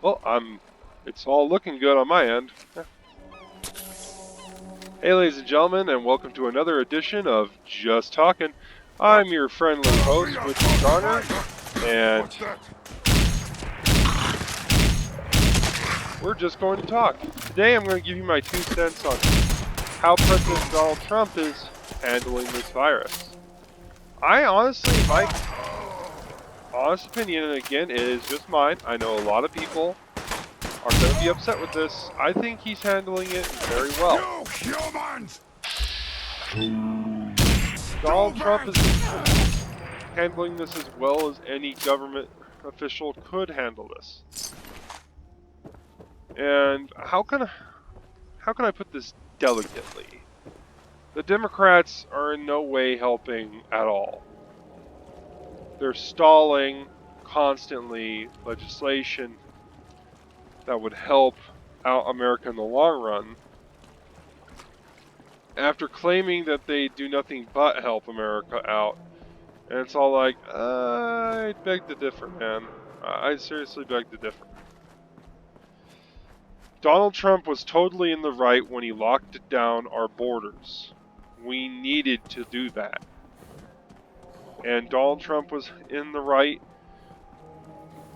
Well, it's all looking good on my end. Hey, ladies and gentlemen, and welcome to another edition of Just Talking. I'm your friendly host, Richard Garner, and we're just going to talk. Today I'm going to give you my 2 cents on how President Donald Trump is handling this virus. I honestly, my honest opinion, and again, it is just mine, I know a lot of people are going to be upset with this. I think he's handling it very well. You humans! Donald Trump is handling this as well as any government official could handle this. And how can I put this delicately? The Democrats are in no way helping at all. They're stalling constantly legislation that would help out America in the long run, after claiming that they do nothing but help America out. And it's all like, I beg to differ, man. I seriously beg to differ. Donald Trump was totally in the right when he locked down our borders. We needed to do that. And Donald Trump was in the right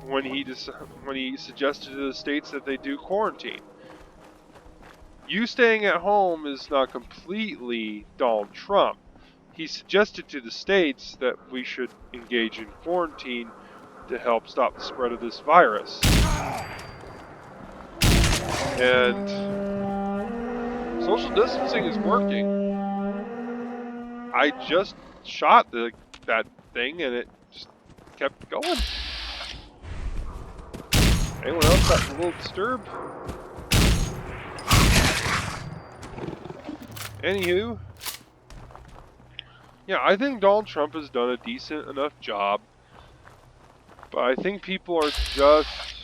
when he suggested to the states that they do quarantine. You staying at home is not completely Donald Trump. He suggested to the states that we should engage in quarantine to help stop the spread of this virus. And social distancing is working. I just shot that thing and it just kept going. Anyone else got a little disturbed? Anywho, yeah, I think Donald Trump has done a decent enough job, but I think people are just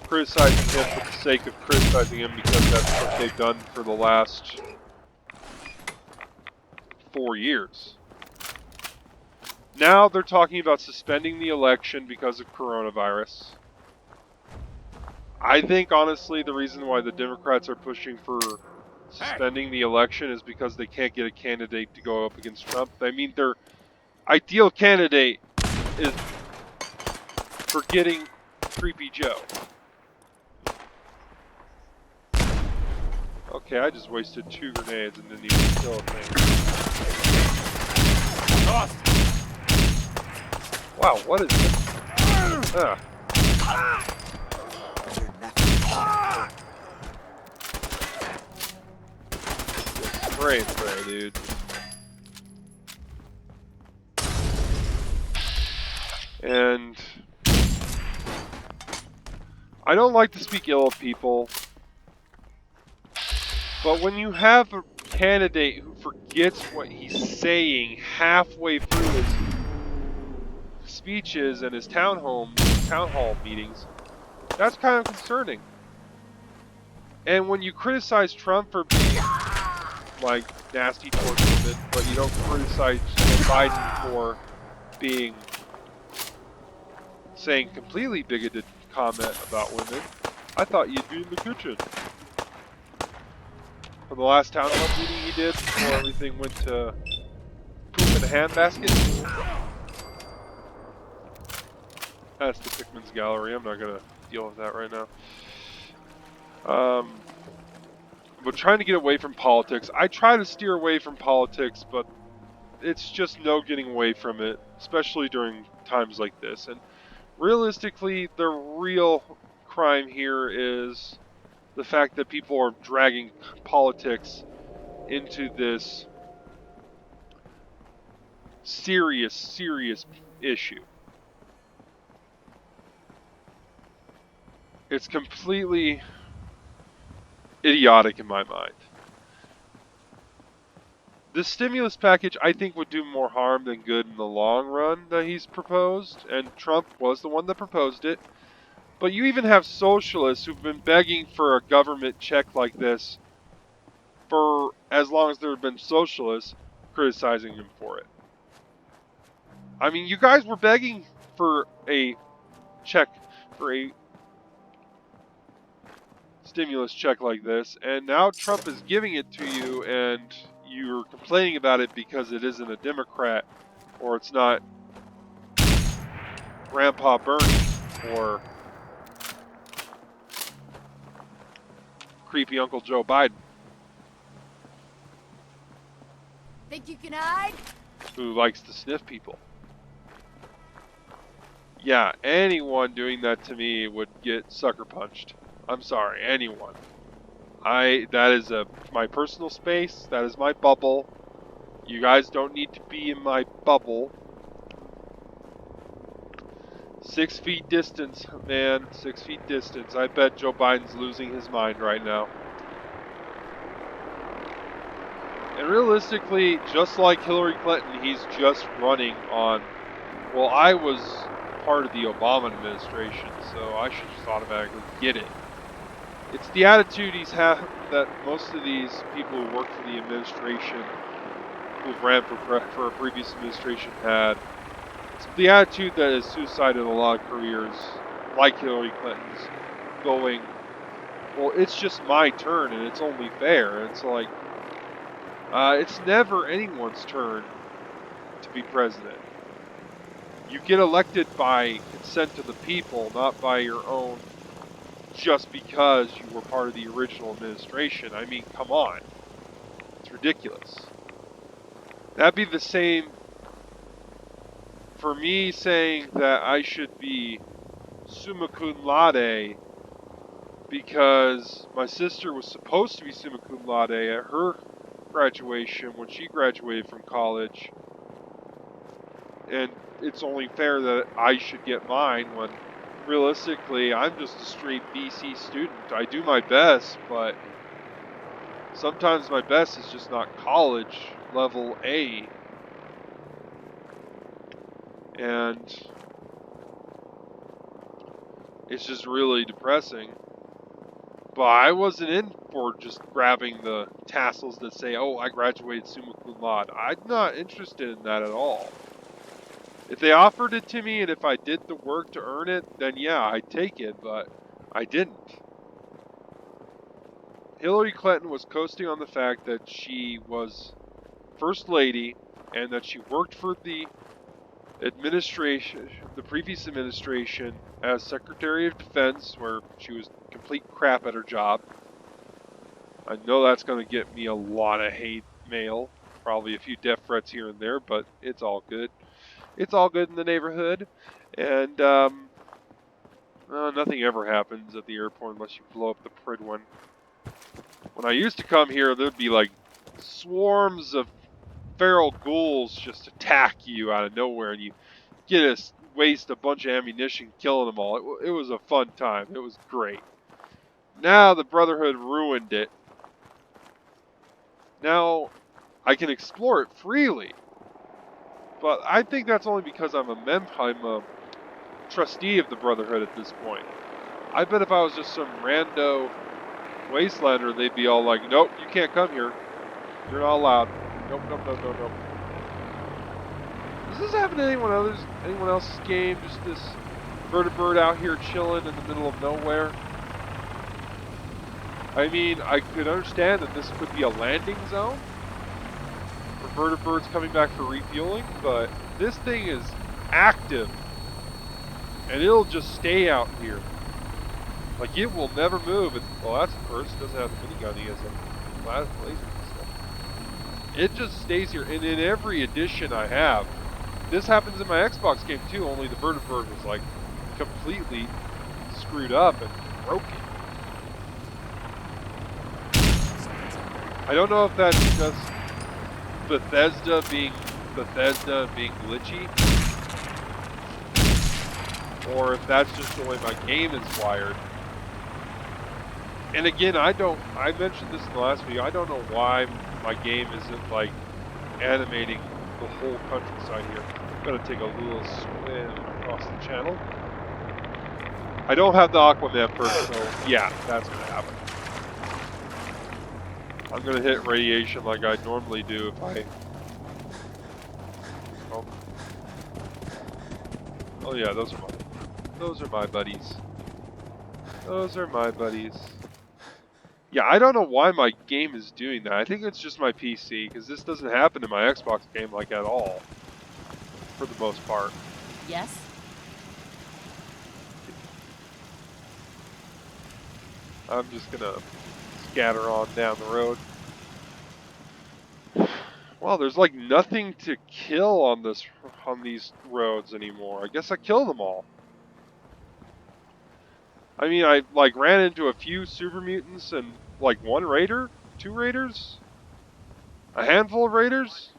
criticizing him for the sake of criticizing him because that's what they've done for the last 4 years. Now they're talking about suspending the election because of coronavirus. I think, honestly, the reason why the Democrats are pushing for suspending the election is because they can't get a candidate to go up against Trump. I mean, their ideal candidate is forgetting Creepy Joe. Okay, I just wasted 2 grenades and didn't even kill a thing. Wow, what is this? Spray, dude. And I don't like to speak ill of people, but when you have a candidate who forgets what he's saying halfway through his speeches and his town hall meetings, that's kind of concerning. And when you criticize Trump for being like nasty towards women, but you don't criticize Biden for saying completely bigoted comment about women, I thought you'd be in the kitchen. For the last town hall meeting he did before everything went to poop in a handbasket. That's the Pickman's Gallery. I'm not gonna deal with that right now. But trying to get away from politics. I try to steer away from politics, but it's just no getting away from it, especially during times like this. And realistically, the real crime here is the fact that people are dragging politics into this serious issue. It's completely idiotic in my mind. This stimulus package, I think, would do more harm than good in the long run that he's proposed, and Trump was the one that proposed it. But you even have socialists who've been begging for a government check like this for as long as there have been socialists criticizing him for it. I mean, you guys were begging for a check, for a stimulus check like this, and now Trump is giving it to you, and you're complaining about it because it isn't a Democrat, or it's not Grandpa Bernie, or creepy Uncle Joe Biden. Think you can hide? Who likes to sniff people. Yeah, anyone doing that to me would get sucker punched. I'm sorry, anyone. That is my personal space, that is my bubble. You guys don't need to be in my bubble. 6 feet distance, man, 6 feet distance. I bet Joe Biden's losing his mind right now. And realistically, just like Hillary Clinton, he's just running on, well, I was part of the Obama administration, so I should just automatically get it. It's the attitude he's had that most of these people who work for the administration, who've ran for a previous administration had. It's the attitude that has suicided a lot of careers, like Hillary Clinton's, going, well, it's just my turn and it's only fair. And it's like, it's never anyone's turn to be president. You get elected by consent of the people, not by your own, just because you were part of the original administration. I mean, come on. It's ridiculous. That'd be the same for me saying that I should be summa cum laude because my sister was supposed to be summa cum laude at her graduation when she graduated from college, and it's only fair that I should get mine when realistically I'm just a straight BC student. I do my best, but sometimes my best is just not college level A. And it's just really depressing. But I wasn't in for just grabbing the tassels that say, oh, I graduated summa cum laude. I'm not interested in that at all. If they offered it to me and if I did the work to earn it, then yeah, I'd take it, but I didn't. Hillary Clinton was coasting on the fact that she was First Lady and that she worked for the administration, the previous administration, as Secretary of Defense, where she was complete crap at her job. I know that's going to get me a lot of hate mail, probably a few death threats here and there, but it's all good. It's all good in the neighborhood, and nothing ever happens at the airport unless you blow up the Pridwin. When I used to come here, there'd be like swarms of feral ghouls just attack you out of nowhere, and you get to waste a bunch of ammunition killing them all. It was a fun time. It was great. Now the Brotherhood ruined it. Now I can explore it freely, but I think that's only because I'm a trustee of the Brotherhood at this point. I bet if I was just some rando wastelander, they'd be all like, nope, you can't come here. You're not allowed. Nope, nope, nope, nope, nope. Does this happen to anyone else's game? Just this vertibird out here chilling in the middle of nowhere? I mean, I could understand that this could be a landing zone for vertibirds coming back for refueling, but this thing is active. And it'll just stay out here. Like, it will never move. Well, that's a first. It doesn't have the minigun. He has a laser and stuff. It just stays here. And in every edition I have, this happens in my Xbox game too, only the vertibird was like completely screwed up and broken. I don't know if that's just Bethesda being glitchy, or if that's just the way my game is wired. And again, I mentioned this in the last video, I don't know why my game isn't like animating the whole countryside here. I'm gonna take a little swim across the channel. I don't have the Aquaman perk, so yeah, that's gonna happen. I'm gonna hit radiation like I normally do if I... Oh. Oh yeah, those are my buddies. Those are my buddies. Yeah, I don't know why my game is doing that. I think it's just my PC, because this doesn't happen in my Xbox game like at all, for the most part. Yes? I'm just gonna scatter on down the road. Well, there's like nothing to kill on these roads anymore. I guess I killed them all. I mean, I like ran into a few super mutants and like one raider, two raiders, a handful of raiders.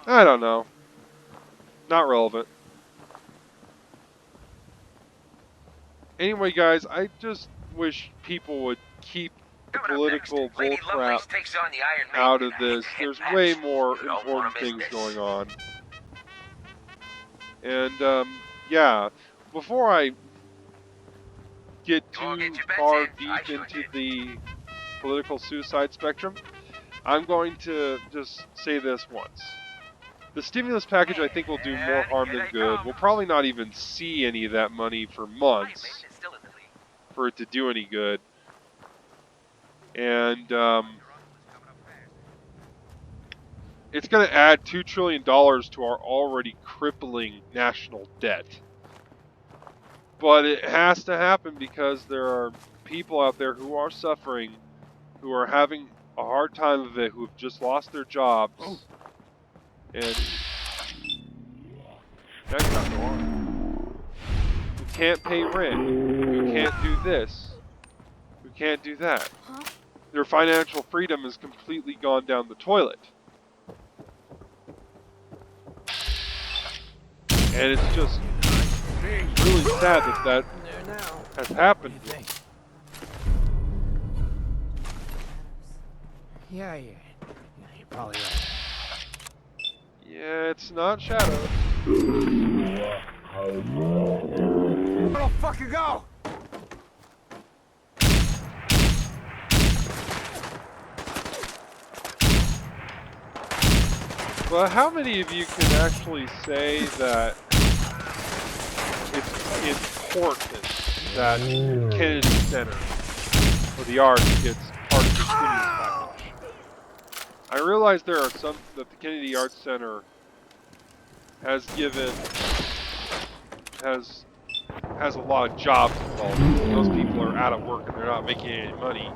I don't know. Not relevant. Anyway, guys, I just wish people would keep the political bullcrap out of this. There's way more important things going on. And, yeah, before I get too far deep into the political suicide spectrum, I'm going to just say this once. The stimulus package, I think, will do more harm than good. We'll probably not even see any of that money for months for it to do any good. And it's going to add $2 trillion to our already crippling national debt. But it has to happen because there are people out there who are suffering, who are having a hard time of it, who have just lost their jobs. And that's not go on. Who can't pay rent, who can't do this, who can't do that. Huh? Their financial freedom has completely gone down the toilet. And it's just really sad that that has happened. Yeah, you're probably right. Yeah, it's not Shadow. Where the fuck you go? But how many of you can actually say that it's important that Kennedy Center for the Arts gets part of the stimulus package? I realize there are some that the Kennedy Arts Center has a lot of jobs involved. Those people are out of work and they're not making any money.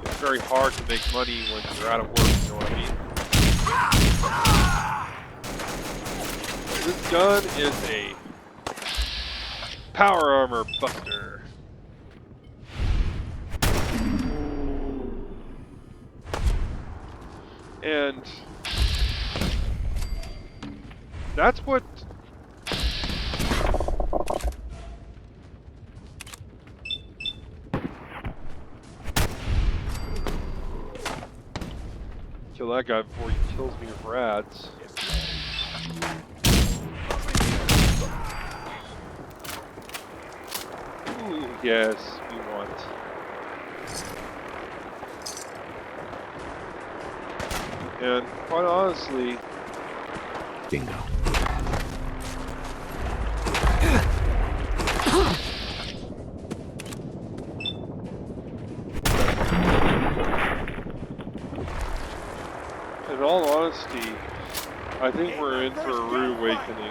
It's very hard to make money when you're out of work, you know what I mean? This gun is a power armor buster. And that's what kill that guy before he kills me with rats. Ooh, yes, we want. And quite honestly, Bingo. in all honesty, I think we're in for a rude awakening.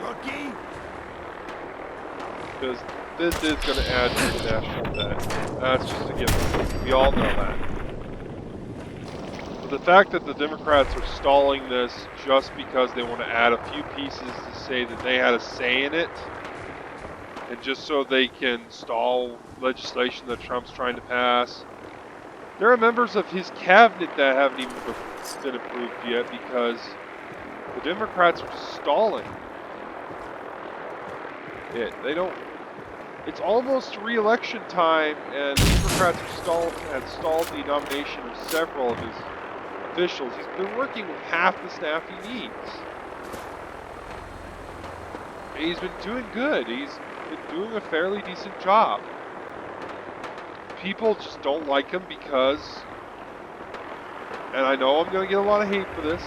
Because this is going to add to the national debt. That's just a given. We all know that. But the fact that the Democrats are stalling this just because they want to add a few pieces to say that they had a say in it, and just so they can stall legislation that Trump's trying to pass. There are members of his cabinet that haven't even been approved yet because the Democrats are stalling it. They don't. It's almost re-election time, and the Democrats have stalled the nomination of several of his officials. He's been working with half the staff he needs. And he's been doing good. He's been doing a fairly decent job. People just don't like him because, and I know I'm going to get a lot of hate for this.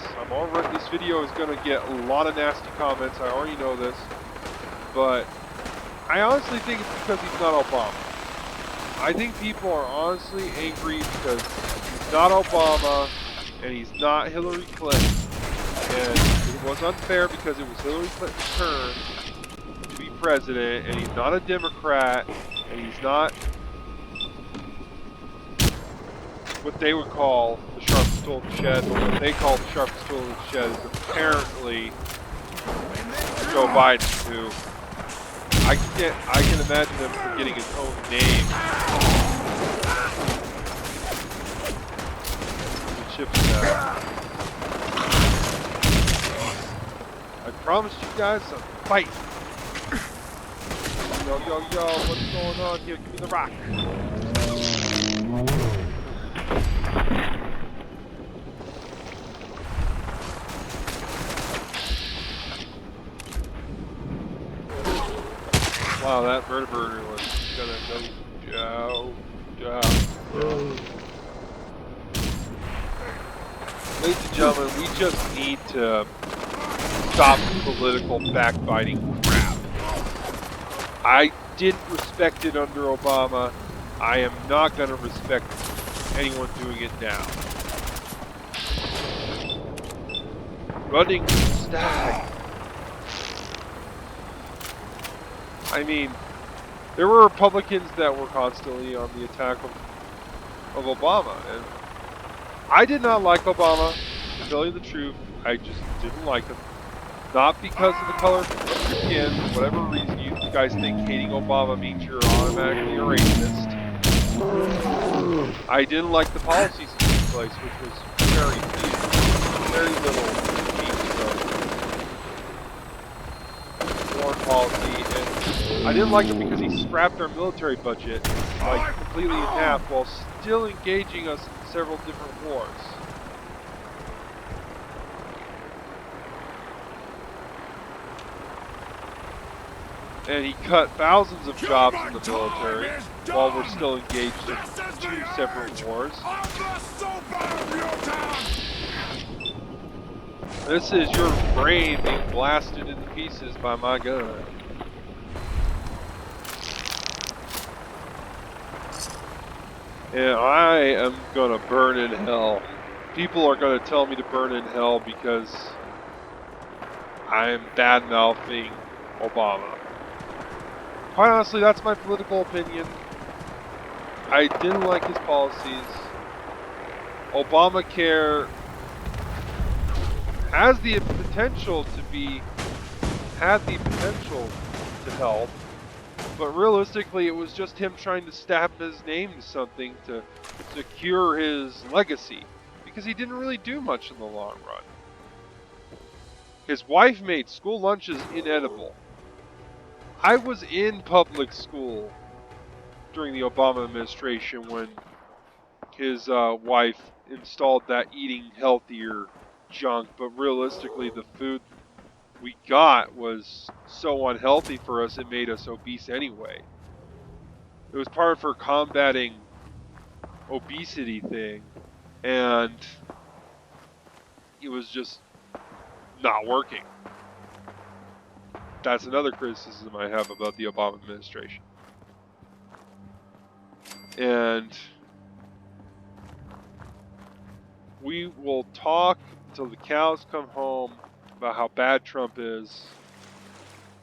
This video is going to get a lot of nasty comments. I already know this. but I honestly think it's because he's not Obama. I think people are honestly angry because he's not Obama and he's not Hillary Clinton. And it was unfair because it was Hillary Clinton's turn to be president, and he's not a Democrat, and he's not what they would call the sharpest tool in the shed, but what they call the sharpest tool in the shed is apparently Joe Biden, who I can imagine him forgetting his own name. The chips now. I promised you guys a fight. Yo, yo, yo, what's going on here? Give me the rock. Wow, that vertebrae was gonna go down. Ladies and gentlemen, we just need to stop political backbiting crap. I didn't respect it under Obama. I am not going to respect anyone doing it now. Running stag. I mean, there were Republicans that were constantly on the attack of Obama, and I did not like Obama, to tell you the truth. I just didn't like him. Not because of the color of your skin, for whatever reason you guys think hating Obama means you're automatically a racist. I didn't like the policies he put in place, which was very little foreign policy, and I didn't like him because he scrapped our military budget like completely in half while still engaging us in several different wars. And he cut thousands of jobs in the military while we're still engaged in 2 separate wars. This is your brain being blasted into pieces by my gun. And I am gonna burn in hell. People are gonna tell me to burn in hell because I am bad-mouthing Obama. Quite honestly, that's my political opinion. I didn't like his policies. Obamacare has the potential to help, but realistically it was just him trying to stamp his name to something to secure his legacy, because he didn't really do much in the long run. His wife made school lunches inedible. I was in public school during the Obama administration when his wife installed that eating healthier junk, but realistically the food we got was so unhealthy for us it made us obese anyway. It was part of her combating obesity thing, and it was just not working. That's another criticism I have about the Obama administration. And we will talk until the cows come home about how bad Trump is.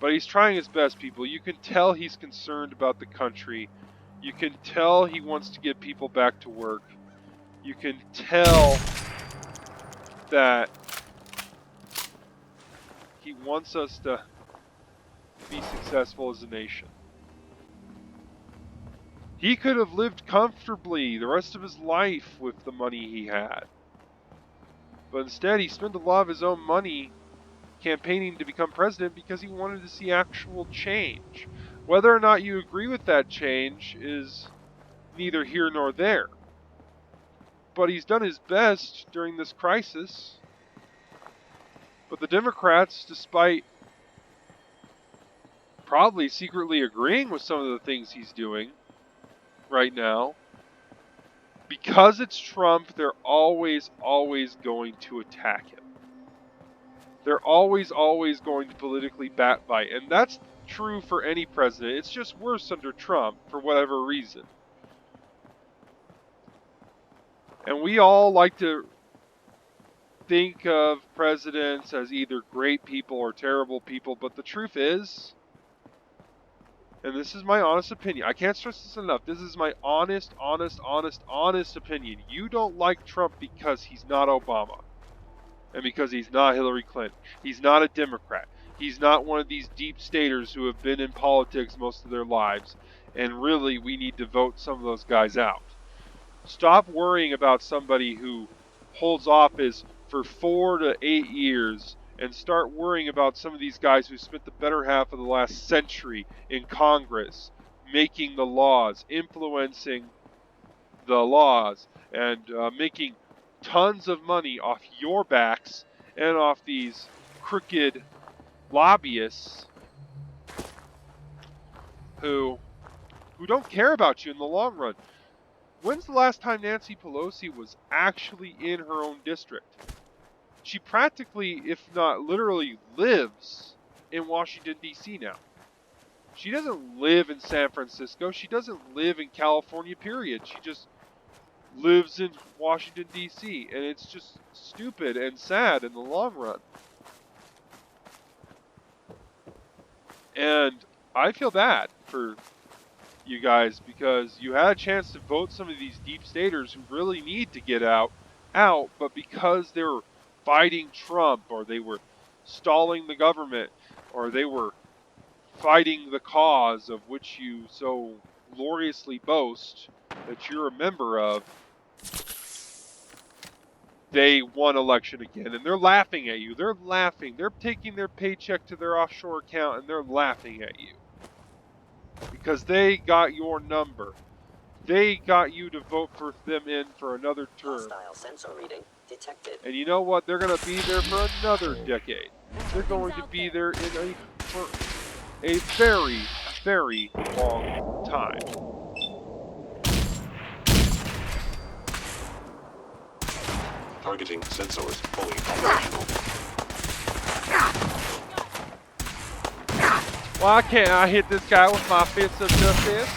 But he's trying his best, people. You can tell he's concerned about the country. You can tell he wants to get people back to work. You can tell that he wants us to be successful as a nation. He could have lived comfortably the rest of his life with the money he had. But instead, he spent a lot of his own money campaigning to become president because he wanted to see actual change. Whether or not you agree with that change is neither here nor there. But he's done his best during this crisis. But the Democrats, despite probably secretly agreeing with some of the things he's doing right now, because it's Trump, they're always going to attack him. They're always going to politically backbite, and that's true for any president. It's just worse under Trump for whatever reason. And we all like to think of presidents as either great people or terrible people, but the truth is, and this is my honest opinion, I can't stress this enough, this is my honest opinion. You don't like Trump because he's not Obama. And because he's not Hillary Clinton. He's not a Democrat. He's not one of these deep staters who have been in politics most of their lives. And really, we need to vote some of those guys out. Stop worrying about somebody who holds office for 4 to 8 years and start worrying about some of these guys who spent the better half of the last century in Congress making the laws, influencing the laws, and making tons of money off your backs and off these crooked lobbyists who don't care about you in the long run. When's the last time Nancy Pelosi was actually in her own district? She practically, if not literally, lives in Washington, D.C. now. She doesn't live in San Francisco. She doesn't live in California, period. She just lives in Washington, D.C., and it's just stupid and sad in the long run. And I feel bad for you guys because you had a chance to vote some of these deep staters who really need to get out, but because they were fighting Trump, or they were stalling the government, or they were fighting the cause of which you so gloriously boast that you're a member of, they won election again, and they're laughing at you. They're laughing. They're taking their paycheck to their offshore account, and they're laughing at you. Because they got your number. They got you to vote for them in for another term. Hostile sensor reading detected. And you know what? They're going to be there for another decade. They're going to be there for a very, very long time. Targeting sensors fully operational. Why can't I hit this guy with my fist of justice?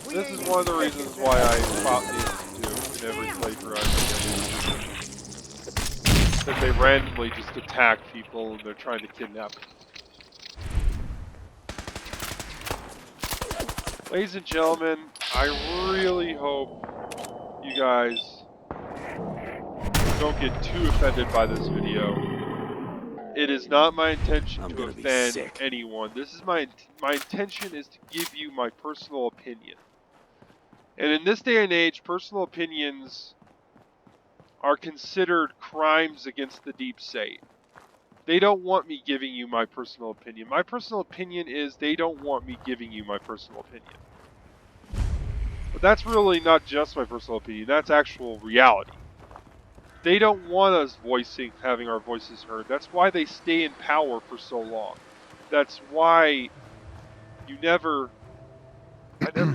This is one of the reasons why I fought the Institute in every playthrough I did. That they randomly just attack people and they're trying to kidnap them. Ladies and gentlemen, I really hope you guys don't get too offended by this video. It is not my intention to offend anyone. This is my intention is to give you my personal opinion. And in this day and age, personal opinions are considered crimes against the deep state. They don't want me giving you my personal opinion. My personal opinion is they don't want me giving you my personal opinion. But that's really not just my personal opinion, that's actual reality. They don't want us having our voices heard. That's why they stay in power for so long. That's why I never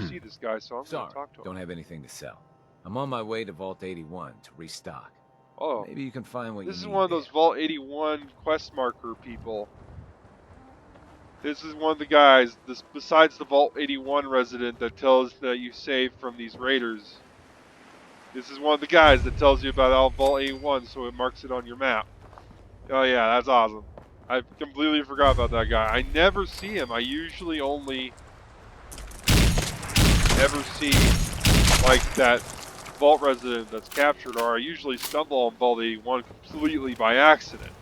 see this guy, so I'm going to talk to him. Don't have anything to sell. I'm on my way to Vault 81 to restock. Oh, maybe you can find what you need. This is one of those Vault 81 quest marker people. This is one of the guys, besides the Vault 81 resident that tells that you saved from these raiders. This is one of the guys that tells you about Vault 81, so it marks it on your map. Oh yeah, that's awesome. I completely forgot about that guy. I never see him. I usually only ever see like that Vault resident that's captured, or I usually stumble on Vault 81 completely by accident.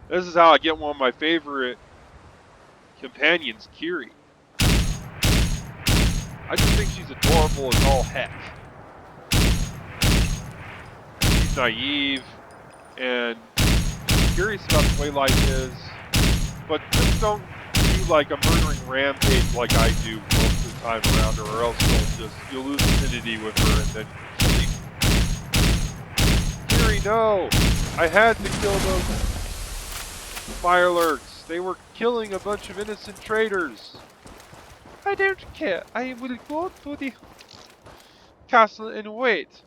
This is how I get one of my favorite companions, Curie. I just think she's adorable as all heck. She's naive and curious about the way life is, but just don't do like a murdering rampage like I do most of the time around her, or else you'll lose affinity with her and then she'll leave. Curie, no! I had to kill those firelurks. They were killing a bunch of innocent traitors. I don't care. I will go to the castle and wait.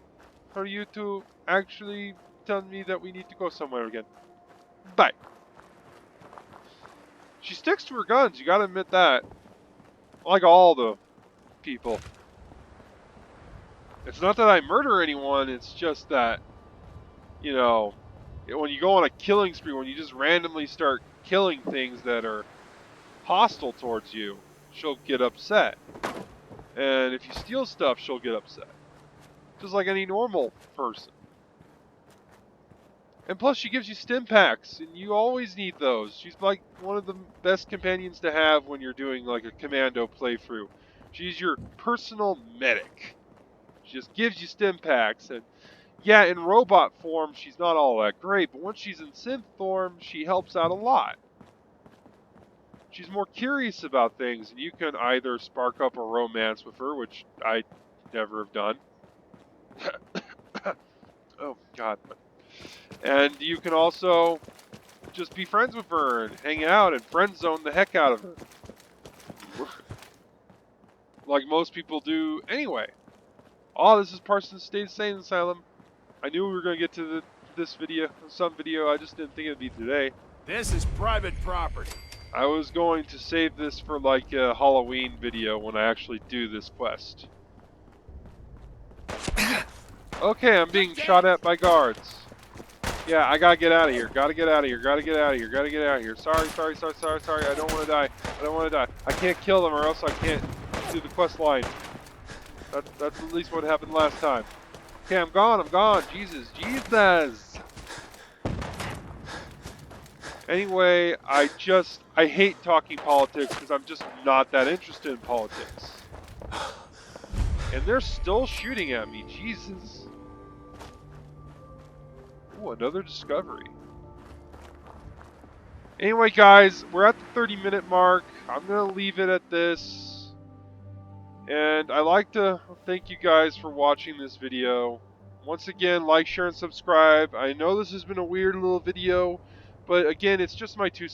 for you to actually tell me that we need to go somewhere again. Bye. She sticks to her guns, you gotta admit that. Like all the people. It's not that I murder anyone, it's just that, you know, when you go on a killing spree, when you just randomly start killing things that are hostile towards you, she'll get upset. And if you steal stuff, she'll get upset. Just like any normal person. And plus, she gives you stim packs, and you always need those. She's like one of the best companions to have when you're doing like a commando playthrough. She's your personal medic. She just gives you stim packs, and yeah, in robot form, she's not all that great, but once she's in synth form, she helps out a lot. She's more curious about things, and you can either spark up a romance with her, which I never have done. Oh, God. And you can also just be friends with her and hang out and friend zone the heck out of her. Like most people do anyway. Oh, this is Parsons State Insane Asylum. I knew we were going to get to this video, some video, I just didn't think it'd be today. This is private property. I was going to save this for like a Halloween video when I actually do this quest. Okay, I'm being shot at by guards. Yeah, I gotta get out of here. Gotta get out of here. Gotta get out of here. Gotta get out of here. Sorry. I don't want to die. I don't want to die. I can't kill them or else I can't do the quest line. That's at least what happened last time. Okay, I'm gone. Jesus. Anyway, I hate talking politics because I'm just not that interested in politics. And they're still shooting at me. Jesus. Ooh, another discovery. Anyway, guys, we're at the 30-minute mark. I'm going to leave it at this. And I'd like to thank you guys for watching this video. Once again, like, share, and subscribe. I know this has been a weird little video, but again, it's just my 2